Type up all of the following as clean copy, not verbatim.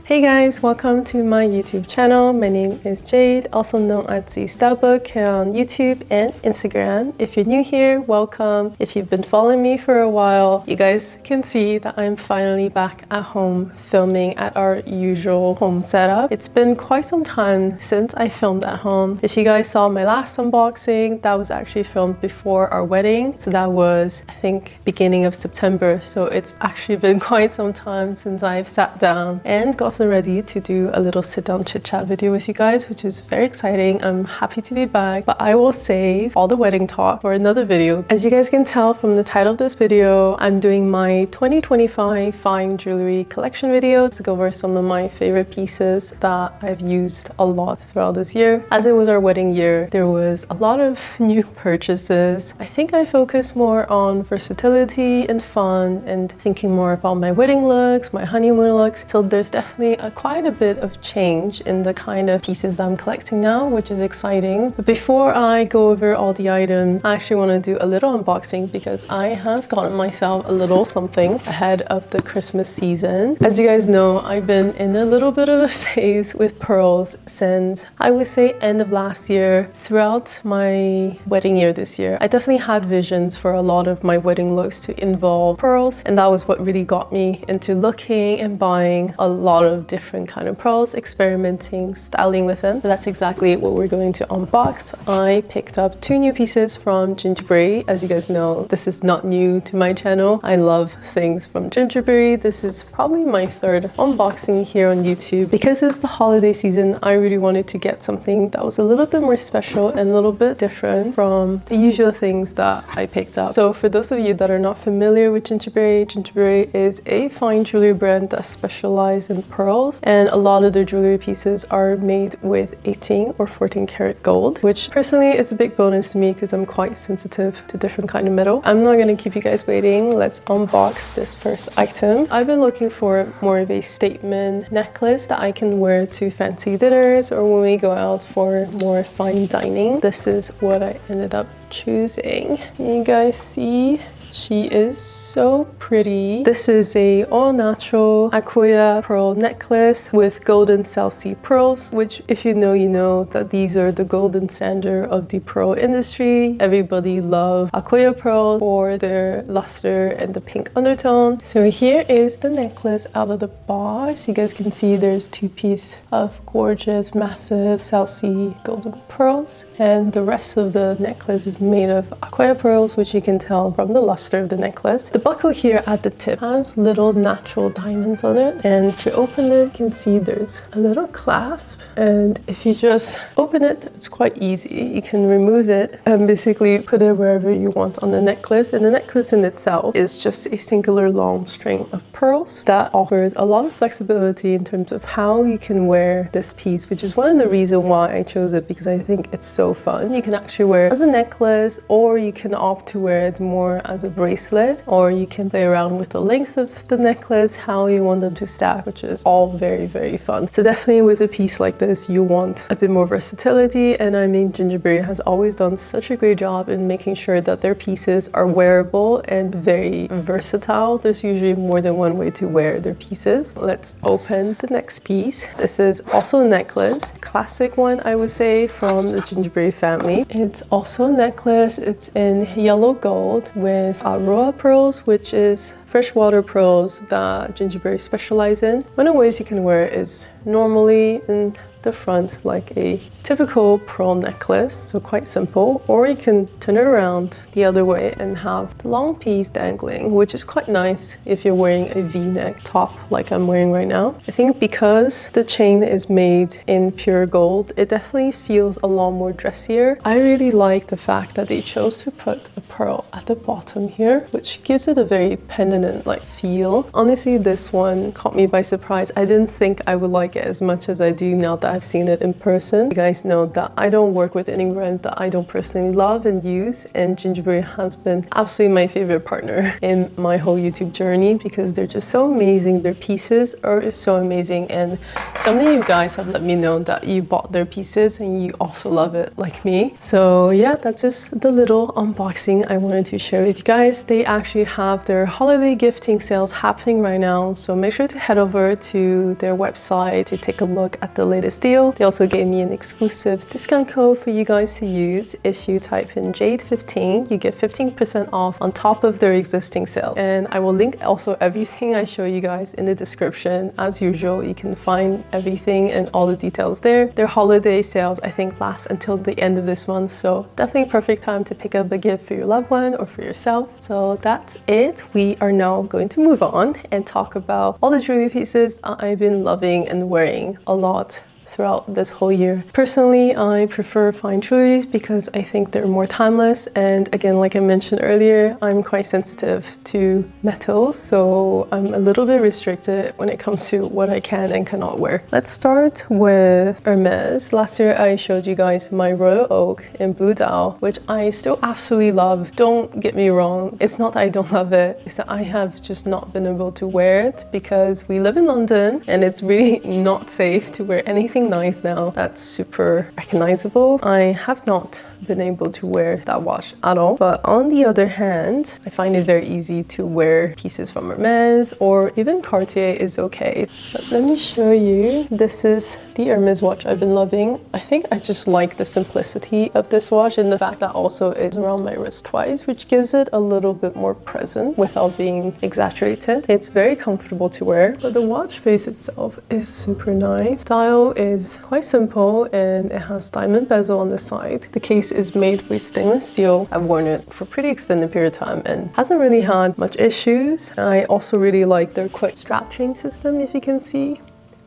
Hey guys, welcome to my YouTube channel. My name is Jade, also known as ziyistylebook on YouTube and Instagram. If you're new here, welcome. If you've been following me for a while, you guys can see that I'm finally back at home filming at our usual home setup. It's been quite some time since I filmed at home. If you guys saw my last unboxing, that was actually filmed before our wedding. So that was, I think, beginning of September. So it's actually been quite some time since I've sat down and got ready to do a little sit-down chit-chat video with you guys, which is very exciting. I'm happy to be back, but I will save all the wedding talk for another video. As you guys can tell from the title of this video, I'm doing my 2025 fine jewelry collection video to go over some of my favorite pieces that I've used a lot throughout this year. As it was our wedding year, there was a lot of new purchases. I think I focused more on versatility and fun and thinking more about my wedding looks, my honeymoon looks. So there's definitely quite a bit of change in the kind of pieces I'm collecting now, which is exciting. But before I go over all the items, I actually want to do a little unboxing because I have gotten myself a little something ahead of the Christmas season. As you guys know, I've been in a little bit of a phase with pearls since I would say end of last year. Throughout my wedding year this year, I definitely had visions for a lot of my wedding looks to involve pearls, and that was what really got me into looking and buying a lot of different kind of pearls, experimenting, styling with them. So that's exactly what we're going to unbox. I picked up two new pieces from Gingiberi. As you guys know, this is not new to my channel. I love things from Gingiberi. This is probably my third unboxing here on YouTube. Because it's the holiday season, I really wanted to get something that was a little bit more special and a little bit different from the usual things that I picked up. So for those of you that are not familiar with Gingiberi, Gingiberi is a fine jewelry brand that specializes in pearls, and a lot of their jewelry pieces are made with 18 or 14 karat gold, which personally is a big bonus to me because I'm quite sensitive to different kind of metal. I'm not going to keep you guys waiting. Let's unbox this first item. I've been looking for more of a statement necklace that I can wear to fancy dinners or when we go out for more fine dining. This is what I ended up choosing. You guys see? She is so pretty. This is a all-natural Akoya pearl necklace with golden South Sea pearls, which if you know that these are the golden standard of the pearl industry. Everybody loves Akoya pearls for their luster and the pink undertone. So here is the necklace out of the box. You guys can see there's two pieces of gorgeous, massive South Sea golden pearls, and the rest of the necklace is made of Akoya pearls, which you can tell from the luster of the necklace. The buckle here at the tip has little natural diamonds on it, and to open it, you can see there's a little clasp, and if you just open it, it's quite easy. You can remove it and basically put it wherever you want on the necklace, and the necklace in itself is just a singular long string of pearls that offers a lot of flexibility in terms of how you can wear this piece, which is one of the reasons why I chose it, because I think it's so fun. You can actually wear it as a necklace, or you can opt to wear it more as a bracelet, or you can play around with the length of the necklace, how you want them to stack, which is all very, very fun. So definitely with a piece like this, you want a bit more versatility, and I mean, Gingiberi has always done such a great job in making sure that their pieces are wearable and very versatile. There's usually more than one way to wear their pieces. Let's open the next piece. This is also a necklace, classic one I would say from the Gingiberi family. It's also a necklace. It's in yellow gold with Aurora pearls, which is freshwater pearls that Gingiberi specialize in. One of the ways you can wear it is normally in the front like a typical pearl necklace, so quite simple, or you can turn it around the other way and have the long piece dangling, which is quite nice if you're wearing a v-neck top like I'm wearing right now. I think because the chain is made in pure gold, it definitely feels a lot more dressier. I really like the fact that they chose to put a pearl at the bottom here, which gives it a very pendant-like feel. Honestly, this one caught me by surprise. I didn't think I would like it as much as I do now that that I've seen it in person. You guys know that I don't work with any brands that I don't personally love and use, and Gingiberi has been absolutely my favorite partner in my whole YouTube journey because they're just so amazing. Their pieces are so amazing, and so many of you guys have let me know that you bought their pieces and you also love it like me. So yeah, that's just the little unboxing I wanted to share with you guys. They actually have their holiday gifting sales happening right now, so make sure to head over to their website to take a look at the latest deal. They also gave me an exclusive discount code for you guys to use. If you type in Jade15, you get 15% off on top of their existing sale. And I will link also everything I show you guys in the description. As usual, you can find everything and all the details there. Their holiday sales, I think, last until the end of this month, so definitely perfect time to pick up a gift for your loved one or for yourself. So that's it. We are now going to move on and talk about all the jewelry pieces I've been loving and wearing a lot throughout this whole year. Personally, I prefer fine jewelries because I think they're more timeless, and again, like I mentioned earlier, I'm quite sensitive to metals, so I'm a little bit restricted when it comes to what I can and cannot wear. Let's start with Hermès. Last year I showed you guys my royal oak in blue dowel, which I still absolutely love. Don't get me wrong, it's not that I don't love it, it's that I have just not been able to wear it because we live in London and it's really not safe to wear anything nice now that's super recognizable. I have not been able to wear that watch at all, but on the other hand, I find it very easy to wear pieces from Hermès, or even Cartier is okay. But let me show you. This is the Hermès watch I've been loving. I think I just like the simplicity of this watch and the fact that also it's around my wrist twice, which gives it a little bit more present without being exaggerated. It's very comfortable to wear, but the watch face itself is super nice. Style is quite simple and it has diamond bezel on the side. The case is made with stainless steel. I've worn it for a pretty extended period of time and hasn't really had much issues. I also really like their quick strap change system, if you can see.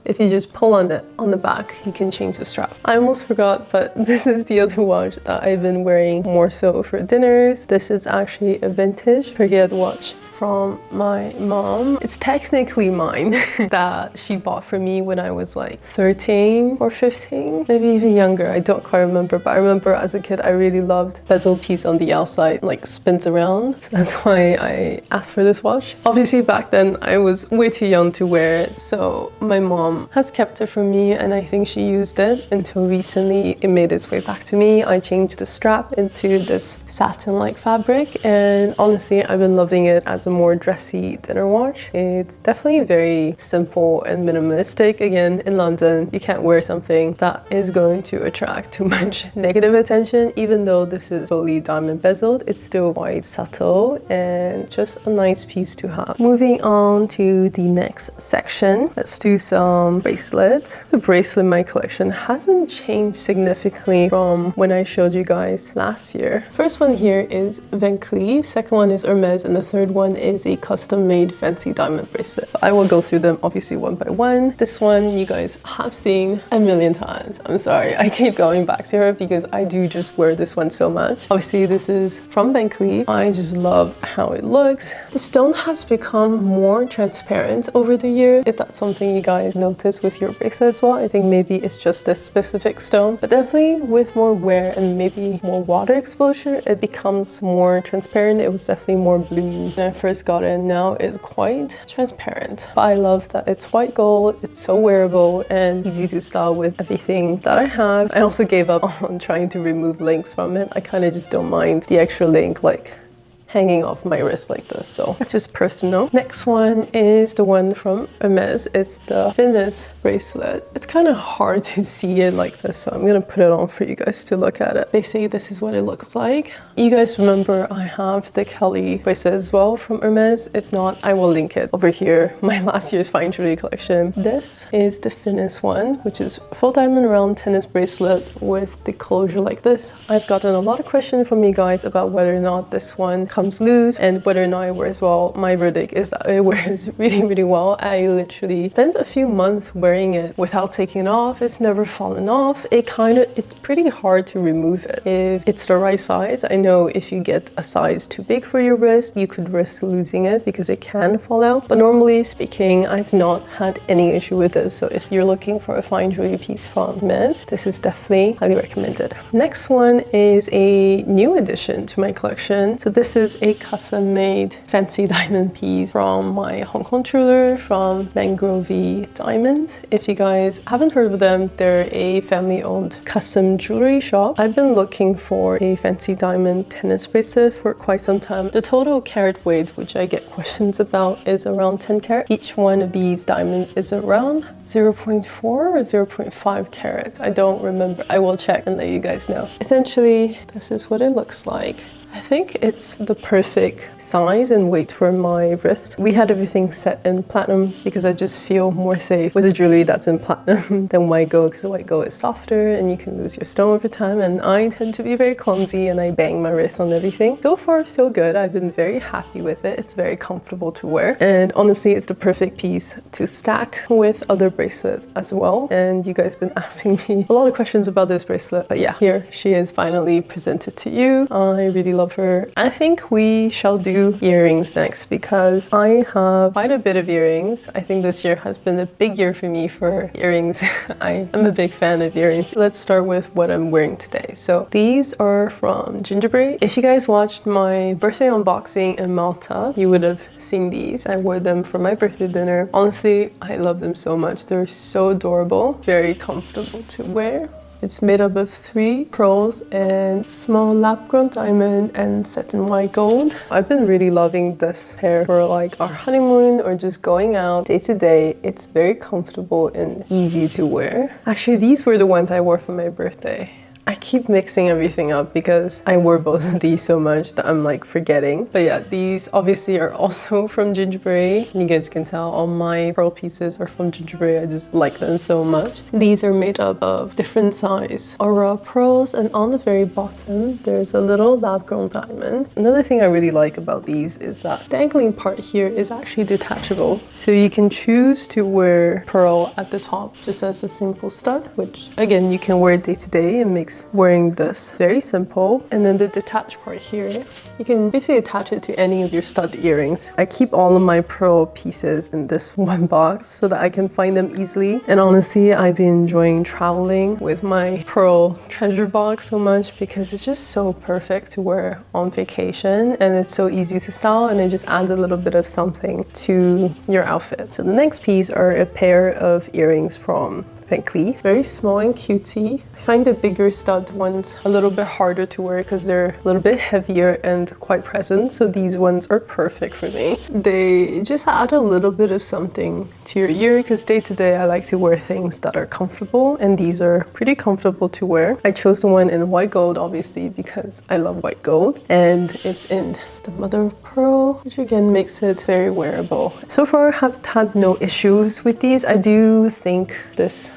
If you just pull on it on the back, you can change the strap. I almost forgot, but this is the other watch that I've been wearing more so for dinners. This is actually a vintage Period watch from my mom. It's technically mine that she bought for me when I was like 13 or 15, maybe even younger. I don't quite remember, but I remember as a kid I really loved bezel piece on the outside, like spins around. So that's why I asked for this watch. Obviously back then I was way too young to wear it, so my mom has kept it for me and I think she used it until recently it made its way back to me. I changed the strap into this satin-like fabric and honestly I've been loving it as a more dressy dinner watch. It's definitely very simple and minimalistic. Again, in London, you can't wear something that is going to attract too much negative attention. Even though this is totally diamond bezeled, it's still quite subtle and just a nice piece to have. Moving on to the next section, let's do some bracelets. The bracelet in my collection hasn't changed significantly from when I showed you guys last year. First one here is Van Cleef, second one is Hermès, and the third one is a custom-made fancy diamond bracelet. I will go through them obviously one by one. This one you guys have seen a million times. I'm sorry, I keep going back to her because I do just wear this one so much. Obviously this is from Van Cleef. I just love how it looks. The stone has become more transparent over the year. If that's something you guys notice with your bracelet as well, I think maybe it's just this specific stone, but definitely with more wear and maybe more water exposure, it becomes more transparent. It was definitely more blue when I first got it. Now it's quite transparent, but I love that it's white gold. It's so wearable and easy to style with everything that I have. I also gave up on trying to remove links from it. I kind of just don't mind the extra link like hanging off my wrist like this, so that's just personal. Next one is the one from Hermès. It's the Venus bracelet. It's kind of hard to see it like this, so I'm gonna put it on for you guys to look at it. Basically, this is what it looks like. You guys remember I have the Kelly bracelet as well from Hermès. If not, I will link it over here, my last year's fine jewelry collection. This is the Venus one, which is full diamond round tennis bracelet with the closure like this. I've gotten a lot of questions from you guys about whether or not this one comes loose, and whether or not it wears well, my verdict is that it wears really, really well. I literally spent a few months wearing it without taking it off. It's never fallen off. It's pretty hard to remove it if it's the right size. I know if you get a size too big for your wrist, you could risk losing it because it can fall out. But normally speaking, I've not had any issue with this. So if you're looking for a fine jewelry piece from Hermès, this is definitely highly recommended. Next one is a new addition to my collection. So this is a custom made fancy diamond piece from my Hong Kong jeweler, from Mangrove Diamonds. If you guys haven't heard of them, they're a family owned custom jewelry shop. I've been looking for a fancy diamond tennis bracelet for quite some time. The total carat weight, which I get questions about, is around 10 carat. Each one of these diamonds is around 0.4 or 0.5 carats. I don't remember. I will check and let you guys know. Essentially, this is what it looks like. I think it's the perfect size and weight for my wrist. We had everything set in platinum because I just feel more safe with a jewelry that's in platinum than white gold, because white gold is softer and you can lose your stone over time, and I tend to be very clumsy and I bang my wrist on everything. So far so good. I've been very happy with it. It's very comfortable to wear, and honestly it's the perfect piece to stack with other bracelets as well. And you guys been asking me a lot of questions about this bracelet, but yeah, here she is finally presented to you. I really love her. I think we shall do earrings next because I have quite a bit of earrings. I think this year has been a big year for me for earrings. I am a big fan of earrings. Let's start with what I'm wearing today. So these are from Gingiberi. If you guys watched my birthday unboxing in Malta, you would have seen these. I wore them for my birthday dinner. Honestly, I love them so much. They're so adorable, very comfortable to wear. It's made up of 3 pearls and small lab-grown diamond and set in white gold. I've been really loving this pair for like our honeymoon or just going out day to day. It's very comfortable and easy to wear. Actually, these were the ones I wore for my birthday. I keep mixing everything up because I wore both of these so much that I'm like forgetting. But yeah, these obviously are also from Gingiberi. You guys can tell all my pearl pieces are from Gingiberi. I just like them so much. These are made up of different size Aurora pearls, and on the very bottom there's a little lab-grown diamond. Another thing I really like about these is that the dangling part here is actually detachable. So you can choose to wear pearl at the top just as a simple stud, which again you can wear day to day and makes wearing this very simple. And then the detached part here, you can basically attach it to any of your stud earrings. I keep all of my pearl pieces in this one box so that I can find them easily. And honestly, I've been enjoying traveling with my pearl treasure box so much because it's just so perfect to wear on vacation, and it's so easy to style, and it just adds a little bit of something to your outfit. So the next piece are a pair of earrings from Cleef. Very small and cutesy. I find the bigger stud ones a little bit harder to wear because they're a little bit heavier and quite present, so these ones are perfect for me. They just add a little bit of something to your ear because day to day I like to wear things that are comfortable, and these are pretty comfortable to wear. I chose the one in white gold obviously because I love white gold, and it's in the mother of pearl, which again makes it very wearable. So far I have had no issues with these. I do think this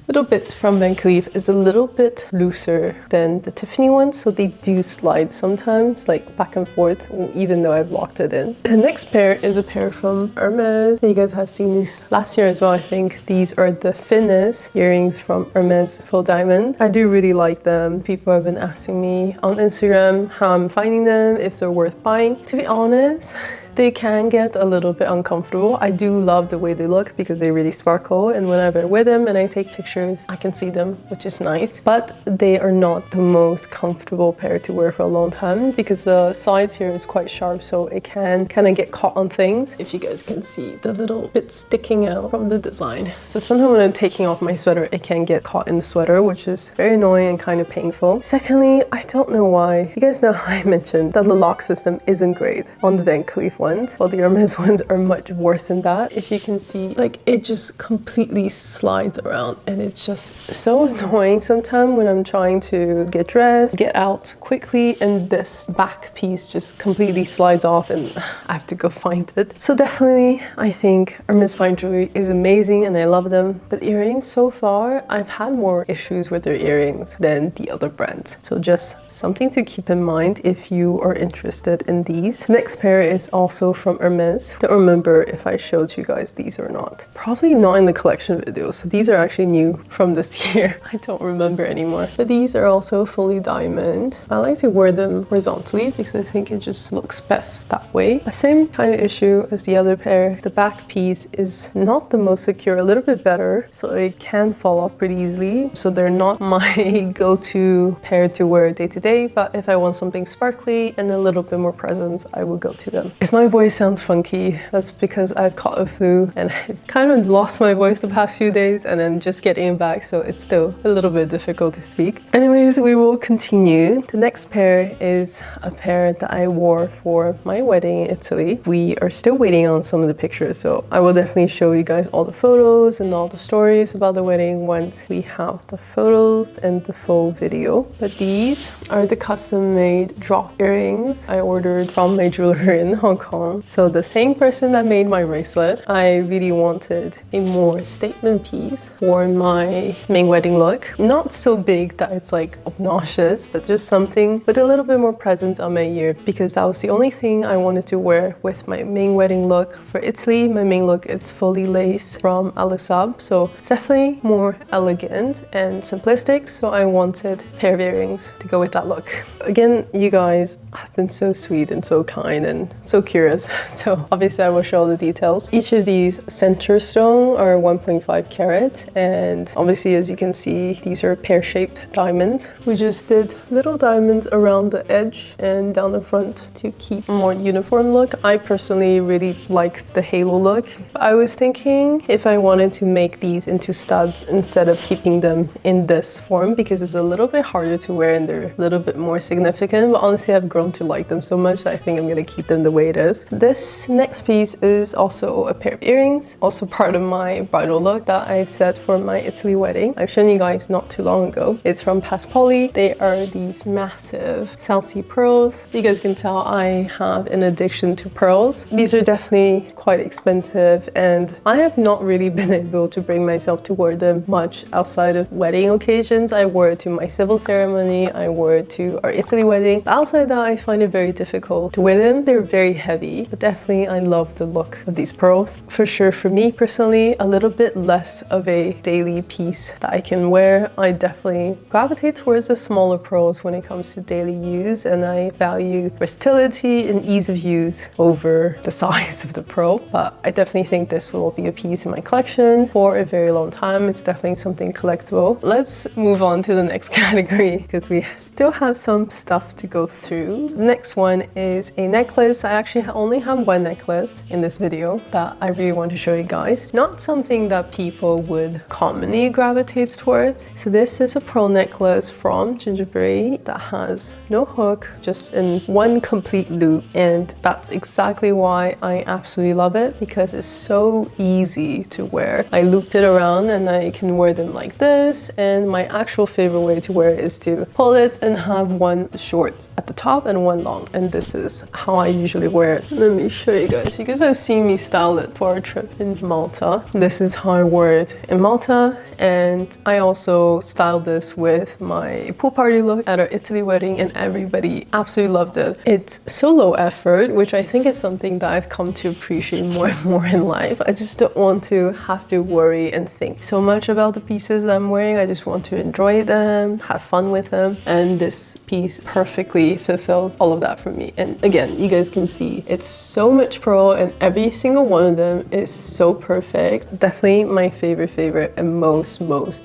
little bit from Van Cleef is a little bit looser than the Tiffany ones, so they do slide sometimes, like back and forth, even though I've locked it in. The next pair is a pair from Hermès. You guys have seen these last year as well, I think. These are the Finesse earrings from Hermès Full Diamond. I do really like them. People have been asking me on Instagram how I'm finding them, if they're worth buying. To be honest, they can get a little bit uncomfortable. I do love the way they look because they really sparkle, and whenever I wear them and I take pictures, I can see them, which is nice. But they are not the most comfortable pair to wear for a long time because the sides here is quite sharp, so it can kind of get caught on things. If you guys can see the little bit sticking out from the design. So sometimes when I'm taking off my sweater, it can get caught in the sweater, which is very annoying and kind of painful. Secondly, I don't know why. You guys know how I mentioned that the lock system isn't great on the Van Cleef one. ones, while the Hermès ones are much worse than that. If you can see, like, it just completely slides around, and it's just so annoying sometimes when I'm trying to get dressed, get out quickly, and this back piece just completely slides off and I have to go find it. So definitely, I think Hermès fine jewelry is amazing and I love them. But earrings, so far, I've had more issues with their earrings than the other brands. So just something to keep in mind if you are interested in these. Next pair is also from Hermès. Don't remember if I showed you guys these or not. Probably not in the collection video. So these are actually new from this year. I don't remember anymore. But these are also fully diamond. I like to wear them horizontally because I think it just looks best that way. The same kind of issue as the other pair. The back piece is not the most secure, a little bit better, so it can fall off pretty easily. So they're not my go-to pair to wear day to day, but if I want something sparkly and a little bit more presence, I will go to them. If my voice sounds funky, that's because I've caught a flu and I've kind of lost my voice the past few days and I'm just getting it back, so it's still a little bit difficult to speak. Anyways, we will continue. The next pair is a pair that I wore for my wedding in Italy. We are still waiting on some of the pictures, so I will definitely show you guys all the photos and all the stories about the wedding once we have the photos and the full video. But these are the custom-made drop earrings I ordered from my jeweler in Hong Kong. So the same person that made my bracelet, I really wanted a more statement piece for my main wedding look. Not so big that it's like obnoxious, but just something with a little bit more presence on my ear, because that was the only thing I wanted to wear with my main wedding look. For Italy, my main look, it's fully lace from Alisab, so it's definitely more elegant and simplistic, so I wanted a pair of earrings to go with that look. Again, you guys have been so sweet and so kind and so curious, so obviously I will show all the details. Each of these center stone are 1.5 carat, and obviously, as you can see, these are pear-shaped diamonds. We just did little diamonds around the edge and down the front to keep a more uniform look. I personally really like the halo look. I was thinking if I wanted to make these into studs instead of keeping them in this form, because it's a little bit harder to wear and they're a little bit more significant, but honestly I've grown to like them so much that I think I'm gonna keep them the way it is. This next piece is also a pair of earrings, also part of my bridal look that I've set for my Italy wedding. I've shown you guys not too long ago. It's from Paspaley. They are these massive Salsi pearls. You guys can tell I have an addiction to pearls. These are definitely quite expensive, and I have not really been able to bring myself to wear them much outside of wedding occasions. I wore it to my civil ceremony, I wore it to our Italy wedding. But outside that, I find it very difficult to wear them. They're very heavy, but definitely I love the look of these pearls. For sure, for me personally, a little bit less of a daily piece that I can wear. I definitely gravitate towards the smaller pearls when it comes to daily use, and I value versatility and ease of use over the size of the pearl. But I definitely think this will be a piece in my collection for a very long time. It's definitely something collectible. Let's move on to the next category because we still have some stuff to go through. The next one is a necklace. I actually only have one necklace in this video that I really want to show you guys. Not something that people would commonly gravitate towards. So this is a pearl necklace from Gingiberi that has no hook, just in one complete loop, and that's exactly why I absolutely love it, because it's so easy to wear. I loop it around and I can wear them like this, and my actual favorite way to wear it is to pull it and have one short at the top and one long, and this is how I usually wear it. Let me show you guys. You guys have seen me style it for our trip in Malta. This is how I wore it in Malta, and I also styled this with my pool party look at our Italy wedding, and everybody absolutely loved it. It's so low effort, which I think is something that I've come to appreciate more and more in life. I just don't want to have to worry and think so much about the pieces that I'm wearing. I just want to enjoy them, have fun with them, and this piece perfectly fulfills all of that for me. And again, you guys can see it's so much pearl, and every single one of them is so perfect. Definitely my favorite and most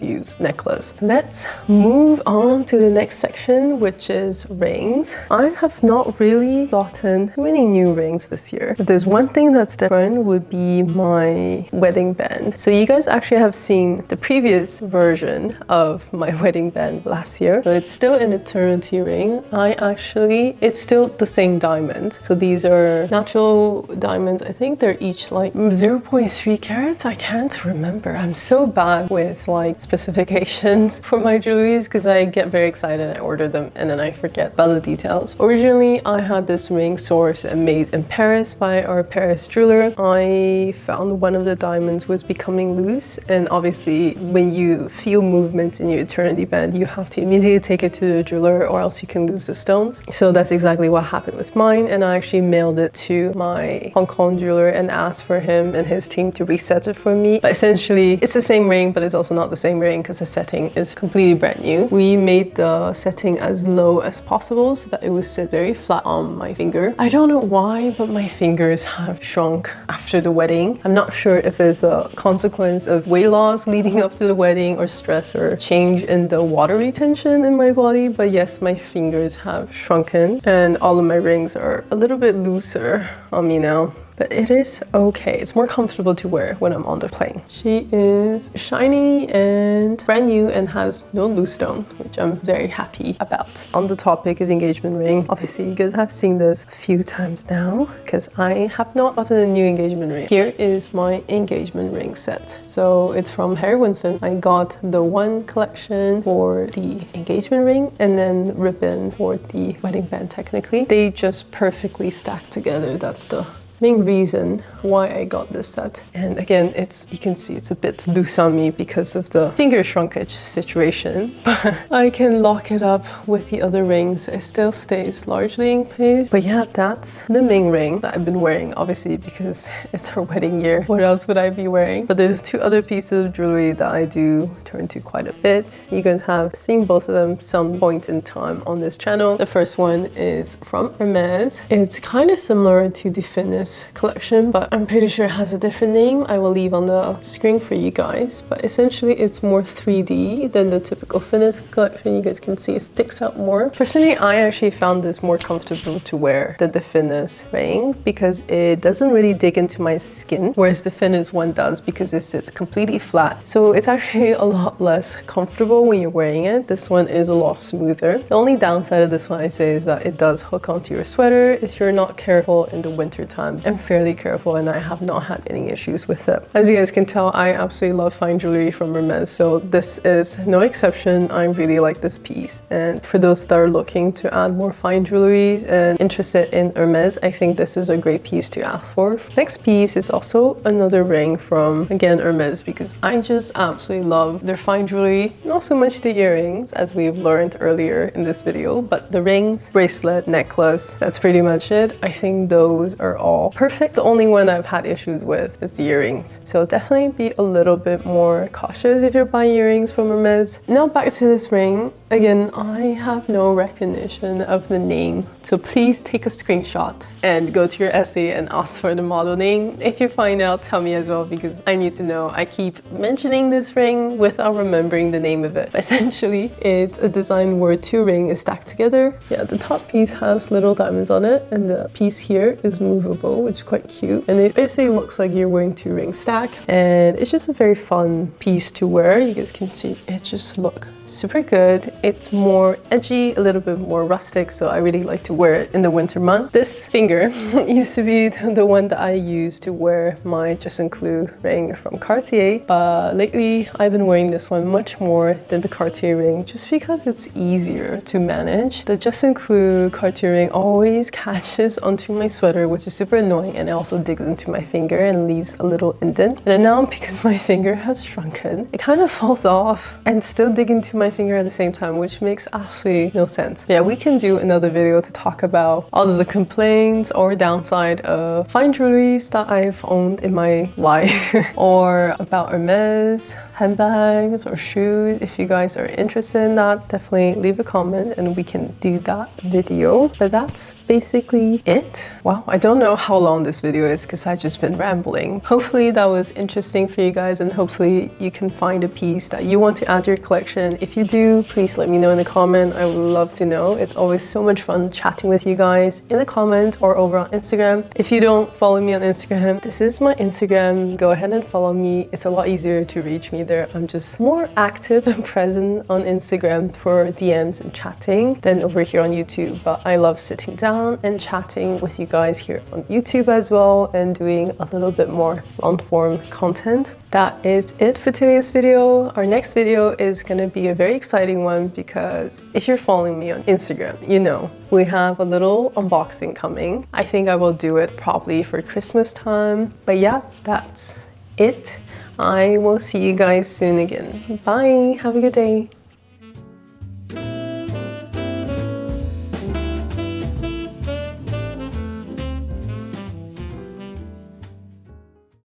used necklace. Let's move on to the next section, which is rings. I have not really gotten many new rings this year. If there's one thing that's different, would be my wedding band. So you guys actually have seen the previous version of my wedding band last year. So it's still an eternity ring. It's still the same diamond. So these are They're natural diamonds. I think they're each like 0.3 carats. I can't remember. I'm so bad with like specifications for my jewelries because I get very excited. I order them and then I forget about the details. Originally, I had this ring sourced and made in Paris by our Paris jeweler. I found one of the diamonds was becoming loose, and obviously when you feel movement in your eternity band, you have to immediately take it to the jeweler or else you can lose the stones. So that's exactly what happened with mine, and I actually mailed it to my Hong Kong jeweler and asked for him and his team to reset it for me. But essentially it's the same ring, but it's also not the same ring because the setting is completely brand new. We made the setting as low as possible so that it would sit very flat on my finger. I don't know why, but my fingers have shrunk after the wedding. I'm not sure if it's a consequence of weight loss leading up to the wedding or stress or change in the water retention in my body, but yes, my fingers have shrunken and all of my rings are a little bit looser on me now. But it is okay. It's more comfortable to wear when I'm on the plane. She is shiny and brand new and has no loose stone, which I'm very happy about. On the topic of engagement ring, obviously you guys have seen this a few times now because I have not gotten a new engagement ring. Here is my engagement ring set. So it's from Winston. I got the one collection for the engagement ring and then ribbon for the wedding band technically. They just perfectly stack together. That's the main reason why I got this set. And again, you can see it's a bit loose on me because of the finger shrinkage situation, but I can lock it up with the other rings. It still stays largely in place. But yeah, that's the main ring that I've been wearing, obviously because it's our wedding year. What else would I be wearing? But there's two other pieces of jewelry that I do turn to quite a bit. You guys have seen both of them some point in time on this channel. The first one is from Hermès. It's kind of similar to the Finesse collection, but I'm pretty sure it has a different name. I will leave on the screen for you guys, but essentially it's more 3D than the typical Finesse collection. You guys can see it sticks out more. Personally, I actually found this more comfortable to wear than the Finesse ring because it doesn't really dig into my skin, whereas the Finesse one does because it sits completely flat. So it's actually a lot less comfortable when you're wearing it. This one is a lot smoother. The only downside of this one I say is that it does hook onto your sweater if you're not careful in the winter time. I'm fairly careful and I have not had any issues with it. As you guys can tell, I absolutely love fine jewelry from Hermès, so this is no exception. I really like this piece, and for those that are looking to add more fine jewelries and interested in Hermès, I think this is a great piece to ask for. Next piece is also another ring from, again, Hermès, because I just absolutely love their fine jewelry. Not so much the earrings, as we've learned earlier in this video, but the rings, bracelet, necklace, that's pretty much it. I think those are all perfect. The only one I've had issues with is the earrings. So definitely be a little bit more cautious if you're buying earrings from Hermès. Now back to this ring. Again, I have no recognition of the name, so please take a screenshot and go to your essay and ask for the model name. If you find out, tell me as well because I need to know. I keep mentioning this ring without remembering the name of it. Essentially, it's a design where two rings is stacked together. Yeah, the top piece has little diamonds on it and the piece here is movable, which is quite cute. And it basically looks like you're wearing two rings stacked, and it's just a very fun piece to wear. You guys can see it just looks super good. It's more edgy, a little bit more rustic, so I really like to wear it in the winter month. This finger used to be the one that I used to wear my Justin Cleef ring from Cartier, but lately I've been wearing this one much more than the Cartier ring just because it's easier to manage. The Justin Cleef Cartier ring always catches onto my sweater, which is super annoying, and it also digs into my finger and leaves a little indent. And now because my finger has shrunken, it kind of falls off and still dig into my finger at the same time, which makes absolutely no sense. Yeah, we can do another video to talk about all of the complaints or downside of fine jewelries that I've owned in my life or about Hermès handbags or shoes. If you guys are interested in that, definitely leave a comment and we can do that video. But that's basically it. Wow, I don't know how long this video is because I've just been rambling. Hopefully that was interesting for you guys, and hopefully you can find a piece that you want to add to your collection if you do, please let me know in the comment. I would love to know. It's always so much fun chatting with you guys in the comments or over on Instagram. If you don't follow me on Instagram, this is my Instagram. Go ahead and follow me. It's a lot easier to reach me there. I'm just more active and present on Instagram for DMs and chatting than over here on YouTube. But I love sitting down and chatting with you guys here on YouTube as well, and doing a little bit more long form content. That is it for today's video. Our next video is going to be a very exciting one, because if you're following me on Instagram, you know we have a little unboxing coming. I think I will do it probably for Christmas time. But yeah, that's it. I will see you guys soon again. Bye. Have a good day.